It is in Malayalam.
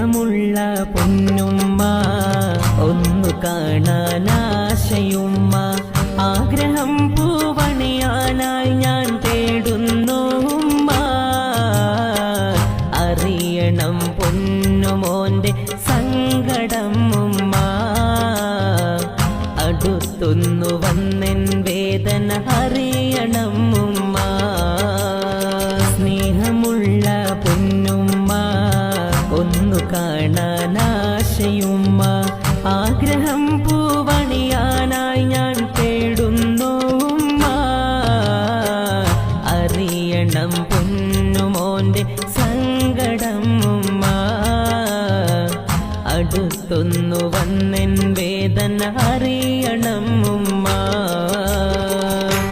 സ്നേഹമുള്ള പൊന്നുമ്മ ഒന്നു കാണാനാശയുമ്മ ആഗ്രഹം പൂവണിയാനായി ഞാൻ തേടുന്നു ഉമ്മ അറിയണം പൊന്നുമോന്റെ സങ്കടം ഉമ്മ അടുത്തൊന്നു വന്നെൻ വേദന അറിയണം ഉമ്മ സ്നേഹമുള്ള പൊന്നുമ്മ ഒന്നു കാണാനാശയുമ്മ ആഗ്രഹം പൂവണിയാനായി ഞാൻ തേടുന്നു ഉമ്മ അറിയണം പൊന്നുമോന്റെ സങ്കടം ഉമ്മ അടുത്തൊന്നു വന്നെൻ